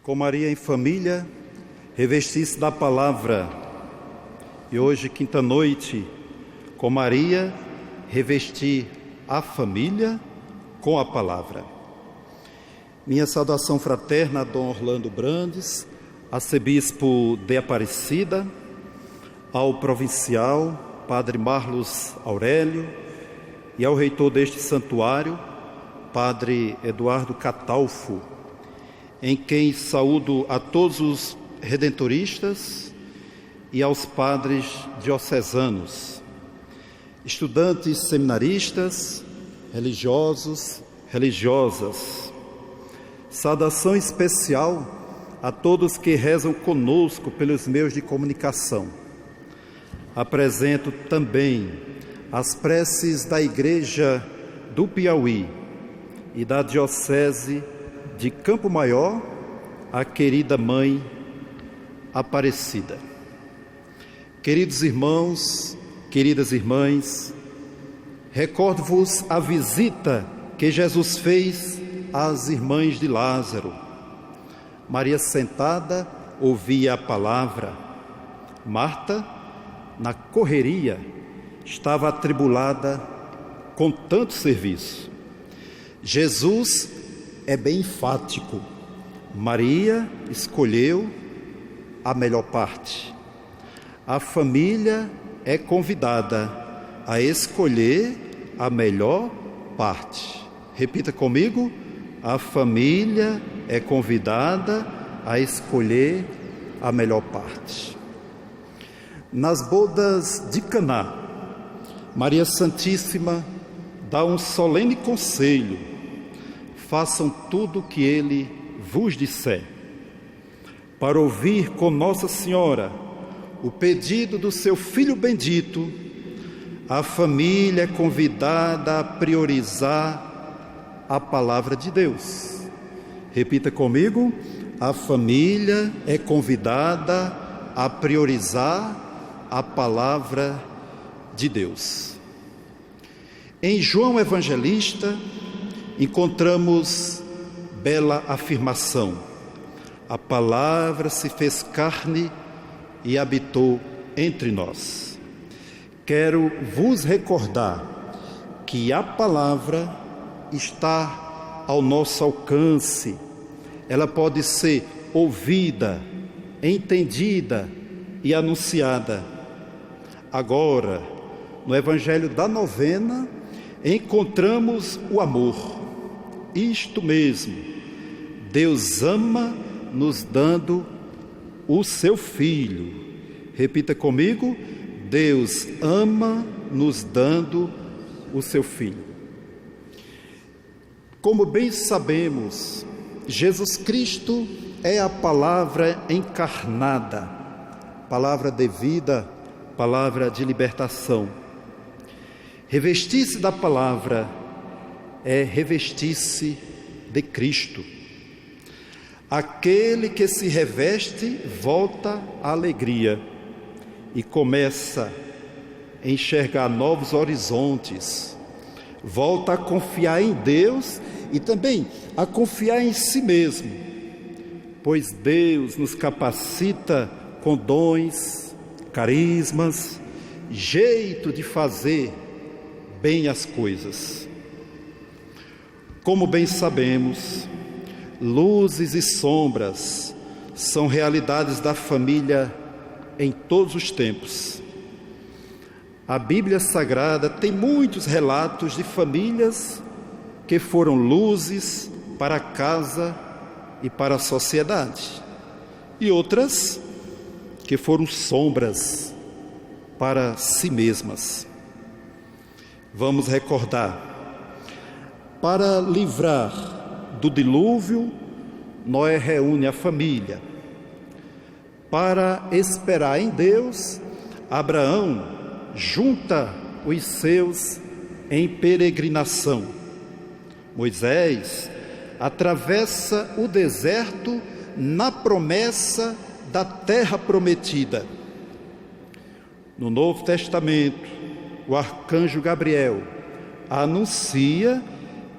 Com Maria em família, revestir-se da palavra. E hoje, quinta noite, com Maria, revestir a família com a palavra. Minha saudação fraterna a Dom Orlando Brandes, arcebispo de Aparecida, ao provincial, Padre Marlos Aurélio, e ao reitor deste santuário, Padre Eduardo Catalfo, em quem saúdo a todos os redentoristas e aos padres diocesanos, estudantes seminaristas, religiosos, religiosas. Saudação especial a todos que rezam conosco pelos meios de comunicação. Apresento também as preces da Igreja do Piauí e da Diocese de Campo Maior, a querida Mãe Aparecida. Queridos irmãos, queridas irmãs, recordo-vos a visita que Jesus fez às irmãs de Lázaro. Maria sentada ouvia a palavra. Marta, na correria, estava atribulada com tanto serviço. Jesus é bem enfático. Maria escolheu a melhor parte. A família é convidada a escolher a melhor parte. Repita comigo: a família é convidada a escolher a melhor parte. Nas bodas de Caná, Maria Santíssima dá um solene conselho: façam tudo o que ele vos disser. Para ouvir com Nossa Senhora o pedido do seu Filho bendito, a família é convidada a priorizar a palavra de Deus. Repita comigo: a família é convidada a priorizar a palavra de Deus. Em João Evangelista, encontramos bela afirmação: a palavra se fez carne e habitou entre nós. Quero vos recordar que a palavra está ao nosso alcance. Ela pode ser ouvida, entendida e anunciada. Agora, no Evangelho da Novena, encontramos o amor. Isto mesmo, Deus ama nos dando o seu Filho. Repita comigo: Deus ama nos dando o seu Filho. Como bem sabemos, Jesus Cristo é a palavra encarnada, palavra de vida, palavra de libertação. Revestir-se da palavra é revestir-se de Cristo. Aquele que se reveste volta à alegria e começa a enxergar novos horizontes, volta a confiar em Deus e também a confiar em si mesmo, pois Deus nos capacita com dons, carismas, jeito de fazer bem as coisas. Como bem sabemos, luzes e sombras são realidades da família em todos os tempos. A Bíblia Sagrada tem muitos relatos de famílias que foram luzes para a casa e para a sociedade, e outras que foram sombras para si mesmas. Vamos recordar: para livrar do dilúvio, Noé reúne a família. Para esperar em Deus, Abraão junta os seus em peregrinação. Moisés atravessa o deserto na promessa da terra prometida. No Novo Testamento, o arcanjo Gabriel anuncia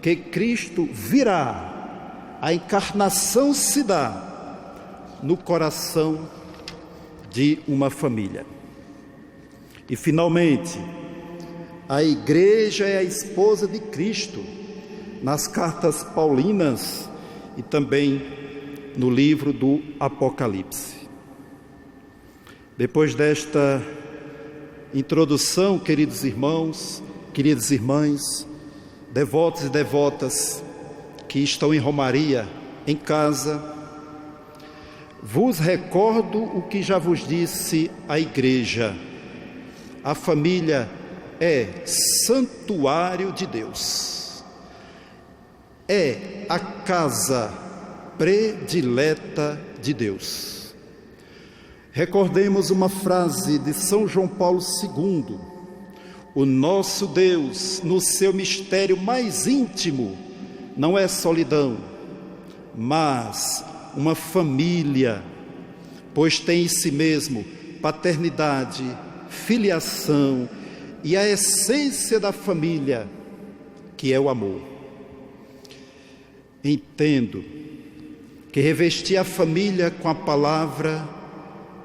que Cristo virá, a encarnação se dá no coração de uma família. E, finalmente, a igreja é a esposa de Cristo, nas cartas paulinas e também no livro do Apocalipse. Depois desta introdução, queridos irmãos, queridas irmãs, devotos e devotas que estão em romaria, em casa, vos recordo o que já vos disse a igreja. A família é santuário de Deus. É a casa predileta de Deus. Recordemos uma frase de São João Paulo II. O nosso Deus, no seu mistério mais íntimo, não é solidão, mas uma família, pois tem em si mesmo paternidade, filiação e a essência da família, que é o amor. Entendo que revestir a família com a palavra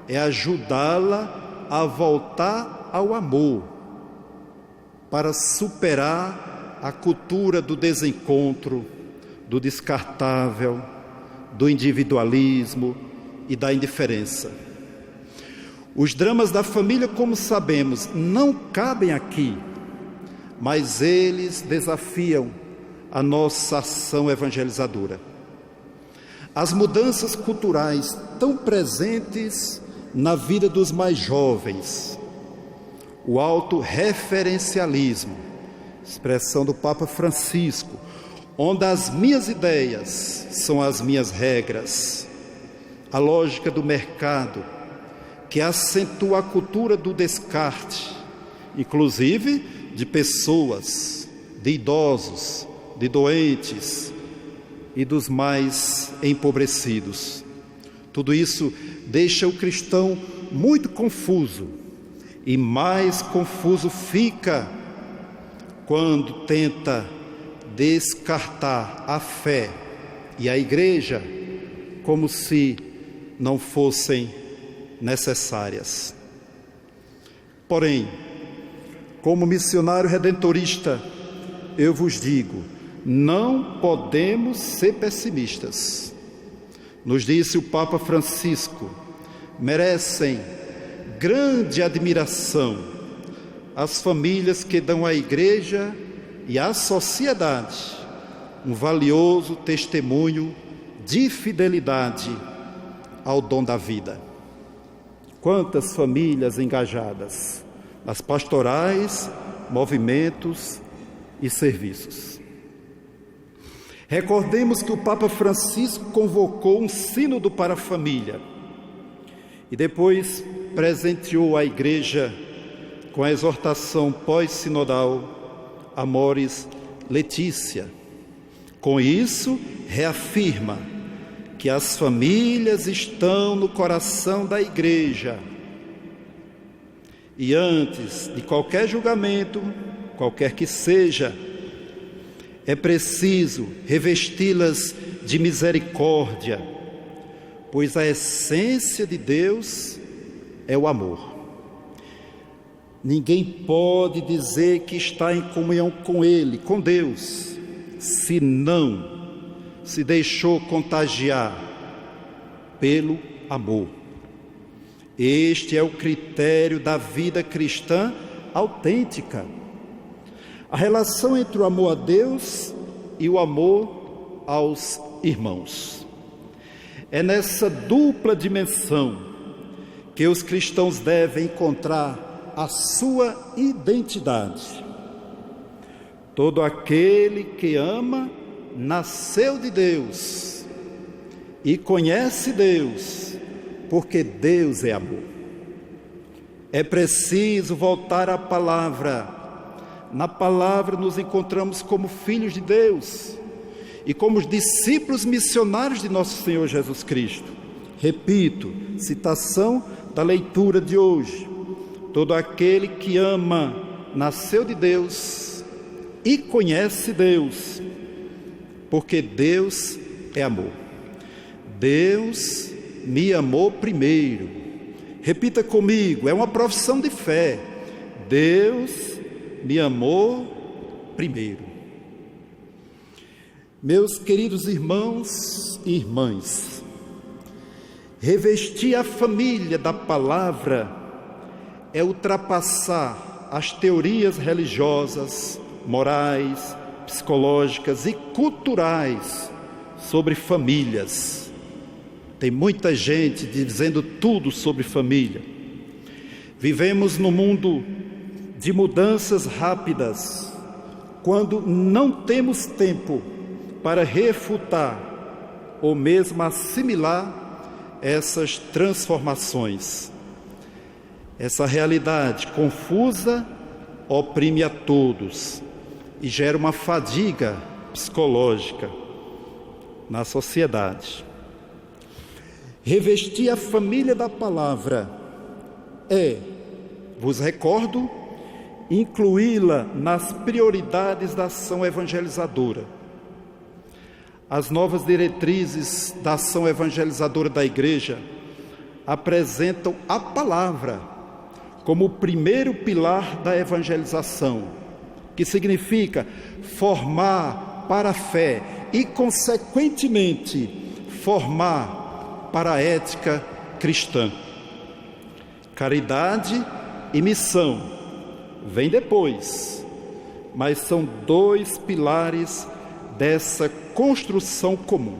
é ajudá-la a voltar ao amor, para superar a cultura do desencontro, do descartável, do individualismo e da indiferença. Os dramas da família, como sabemos, não cabem aqui, mas eles desafiam a nossa ação evangelizadora. As mudanças culturais tão presentes na vida dos mais jovens, o autorreferencialismo, expressão do Papa Francisco, onde as minhas ideias são as minhas regras, a lógica do mercado, que acentua a cultura do descarte, inclusive de pessoas, de idosos, de doentes e dos mais empobrecidos. Tudo isso deixa o cristão muito confuso, e mais confuso fica quando tenta descartar a fé e a igreja como se não fossem necessárias. Porém, como missionário redentorista, eu vos digo, não podemos ser pessimistas. Nos disse o Papa Francisco, merecem grande admiração as famílias que dão à igreja e à sociedade um valioso testemunho de fidelidade ao dom da vida. Quantas famílias engajadas nas pastorais, movimentos e serviços. Recordemos que o Papa Francisco convocou um sínodo para a família e depois presenteou a igreja com a exortação pós-sinodal Amoris Laetitia. Com isso, reafirma que as famílias estão no coração da igreja e antes de qualquer julgamento, qualquer que seja, é preciso revesti-las de misericórdia, pois a essência de Deus é o amor. Ninguém pode dizer que está em comunhão com Ele, com Deus, se não se deixou contagiar pelo amor. Este é o critério da vida cristã autêntica. A relação entre o amor a Deus e o amor aos irmãos. É nessa dupla dimensão que os cristãos devem encontrar a sua identidade. Todo aquele que ama nasceu de Deus e conhece Deus, porque Deus é amor. É preciso voltar à palavra. Na palavra nos encontramos como filhos de Deus e como discípulos missionários de nosso Senhor Jesus Cristo. Repito, citação da leitura de hoje. Todo aquele que ama nasceu de Deus e conhece Deus, porque Deus é amor. Deus me amou primeiro. Repita comigo, é uma profissão de fé. Deus me amou primeiro. Meus queridos irmãos e irmãs, revestir a família da palavra é ultrapassar as teorias religiosas, morais, psicológicas e culturais sobre famílias. Tem muita gente dizendo tudo sobre família. Vivemos num mundo de mudanças rápidas, quando não temos tempo para refutar ou mesmo assimilar essas transformações. Essa realidade confusa oprime a todos e gera uma fadiga psicológica na sociedade. Revestir a família da palavra vos recordo, incluí-la nas prioridades da ação evangelizadora. As novas diretrizes da ação evangelizadora da Igreja apresentam a palavra como o primeiro pilar da evangelização, que significa formar para a fé e, consequentemente, formar para a ética cristã. Caridade e missão vem depois, mas são dois pilares dessa construção comum.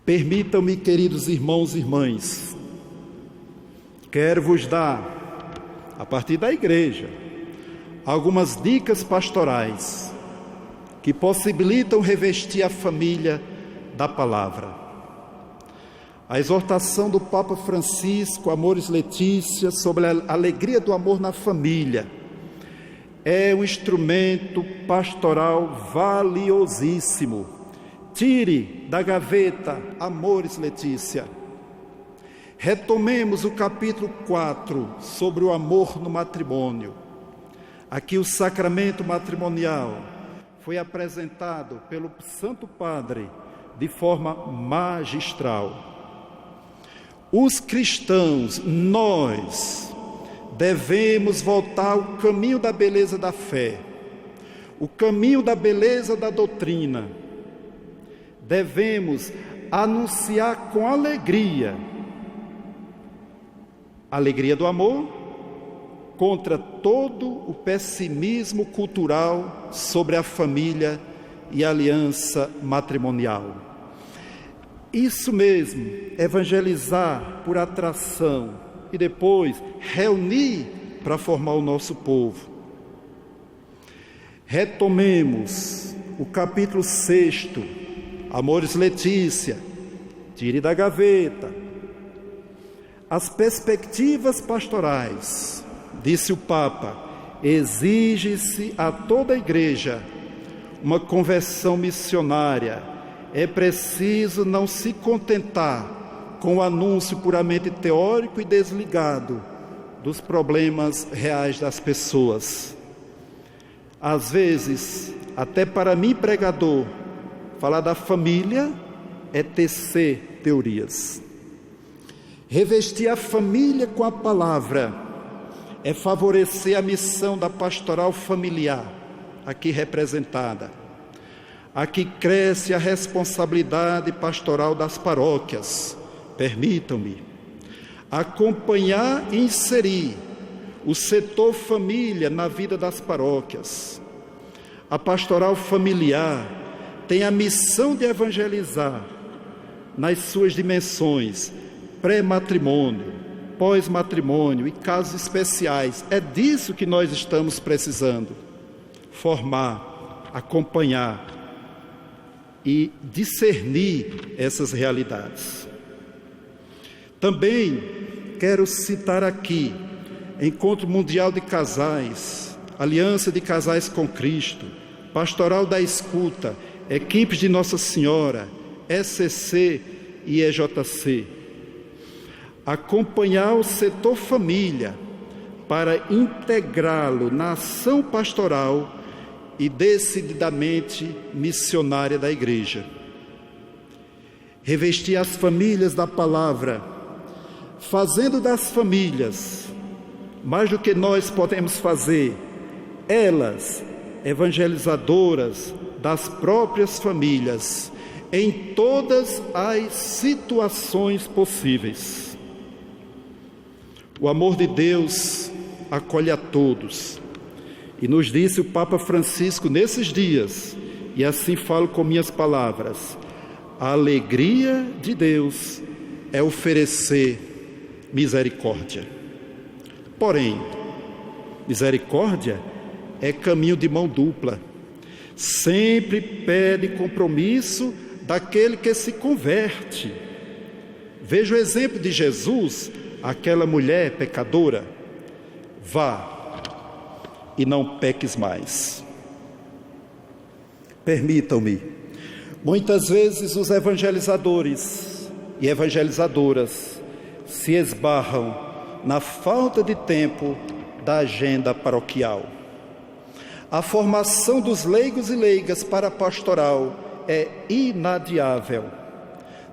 Permitam-me, queridos irmãos e irmãs, quero vos dar, a partir da igreja, algumas dicas pastorais que possibilitam revestir a família da palavra. A exortação do Papa Francisco, Amoris Laetitia, sobre a alegria do amor na família, é um instrumento pastoral valiosíssimo. Tire da gaveta Amoris Laetitia. Retomemos o capítulo 4 sobre o amor no matrimônio. Aqui o sacramento matrimonial foi apresentado pelo Santo Padre de forma magistral. Os cristãos, nós, devemos voltar ao caminho da beleza da fé, o caminho da beleza da doutrina. Devemos anunciar com alegria do amor, contra todo o pessimismo cultural sobre a família e a aliança matrimonial. Isso mesmo, evangelizar por atração e depois reunir para formar o nosso povo. Retomemos o capítulo 6, Amoris Laetitia, tire da gaveta. As perspectivas pastorais, disse o Papa, exige-se a toda a igreja uma conversão missionária. É preciso não se contentar com o anúncio puramente teórico e desligado dos problemas reais das pessoas. Às vezes, até para mim, pregador, falar da família é tecer teorias. Revestir a família com a palavra é favorecer a missão da pastoral familiar, aqui representada. Aqui cresce a responsabilidade pastoral das paróquias. Permitam-me acompanhar e inserir o setor família na vida das paróquias. A pastoral familiar tem a missão de evangelizar nas suas dimensões pré-matrimônio, pós-matrimônio e casos especiais. É disso que nós estamos precisando. Formar, acompanhar e discernir essas realidades. Também quero citar aqui Encontro Mundial de Casais, Aliança de Casais com Cristo, Pastoral da Escuta, equipes de Nossa Senhora, ECC e EJC. Acompanhar o setor família para integrá-lo na ação pastoral e decididamente missionária da Igreja. revestir as famílias da palavra, fazendo das famílias, mais do que nós podemos fazer, elas evangelizadoras das próprias famílias, em todas as situações possíveis. O amor de Deus acolhe a todos, e nos disse o Papa Francisco nesses dias, e assim falo com minhas palavras: a alegria de Deus é oferecer misericórdia. Porém, misericórdia é caminho de mão dupla. Sempre pede compromisso daquele que se converte. Veja o exemplo de Jesus, aquela mulher pecadora: vá e não peques mais. Permitam-me, muitas vezes os evangelizadores e evangelizadoras se esbarram na falta de tempo da agenda paroquial. A formação dos leigos e leigas para a pastoral é inadiável.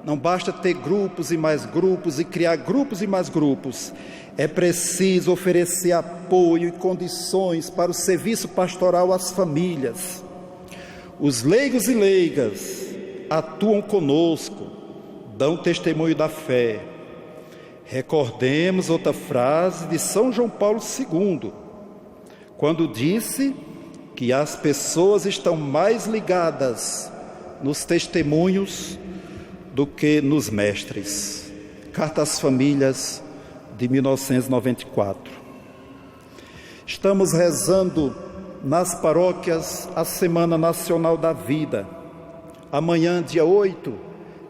Não basta ter grupos e mais grupos e criar grupos e mais grupos. É preciso oferecer apoio e condições para o serviço pastoral às famílias. Os leigos e leigas atuam conosco, dão testemunho da fé. Recordemos outra frase de São João Paulo II, quando disse que as pessoas estão mais ligadas nos testemunhos do que nos mestres. Carta às Famílias, de 1994. Estamos rezando nas paróquias a Semana Nacional da Vida. Amanhã, dia 8,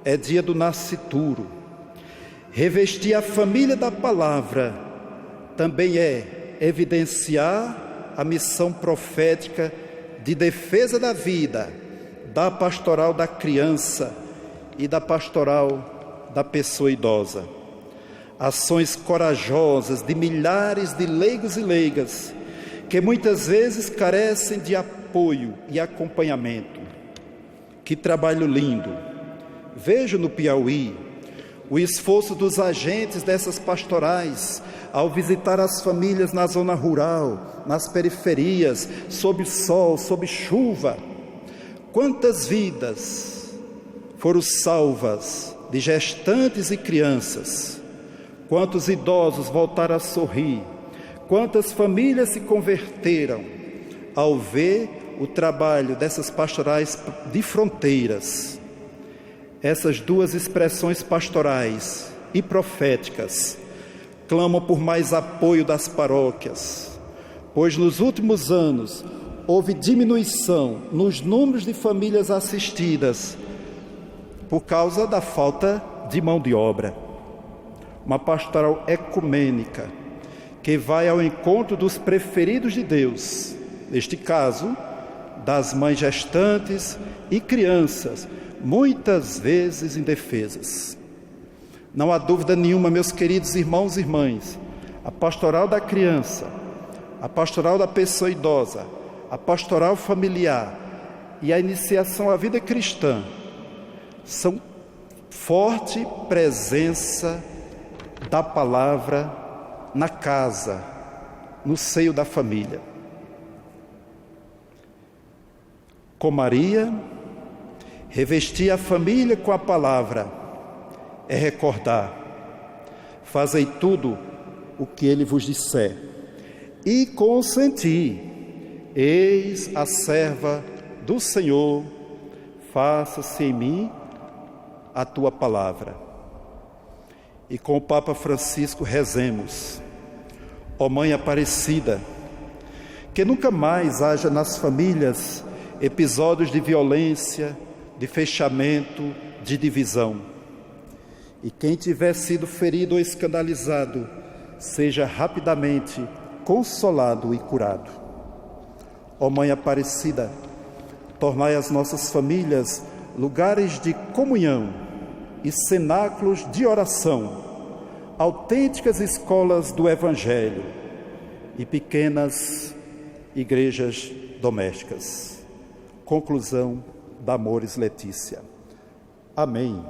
é dia do nascituro. Revestir a família da palavra também é evidenciar a missão profética de defesa da vida, da pastoral da criança e da pastoral da pessoa idosa. Ações corajosas de milhares de leigos e leigas que muitas vezes carecem de apoio e acompanhamento. Que trabalho lindo! Vejo no Piauí o esforço dos agentes dessas pastorais ao visitar as famílias na zona rural, nas periferias, sob sol, sob chuva. Quantas vidas foram salvas de gestantes e crianças? Quantos idosos voltaram a sorrir? Quantas famílias se converteram ao ver o trabalho dessas pastorais de fronteiras? Essas duas expressões pastorais e proféticas clamam por mais apoio das paróquias, pois nos últimos anos houve diminuição nos números de famílias assistidas por causa da falta de mão de obra. Uma pastoral ecumênica que vai ao encontro dos preferidos de Deus, neste caso, das mães gestantes e crianças, muitas vezes indefesas. Não há dúvida nenhuma, meus queridos irmãos e irmãs, a pastoral da criança, a pastoral da pessoa idosa, a pastoral familiar e a iniciação à vida cristã são forte presença da palavra na casa, no seio da família. Com Maria, revestir a família com a palavra é recordar: fazei tudo o que ele vos disser, e consentir, eis a serva do Senhor, faça-se em mim a tua palavra. E com o Papa Francisco rezemos: ó Mãe Aparecida, que nunca mais haja nas famílias episódios de violência, de fechamento, de divisão. E quem tiver sido ferido ou escandalizado, seja rapidamente consolado e curado. Ó Mãe Aparecida, tornai as nossas famílias lugares de comunhão e cenáculos de oração, autênticas escolas do Evangelho e pequenas igrejas domésticas. Conclusão da Amores Letícia. Amém.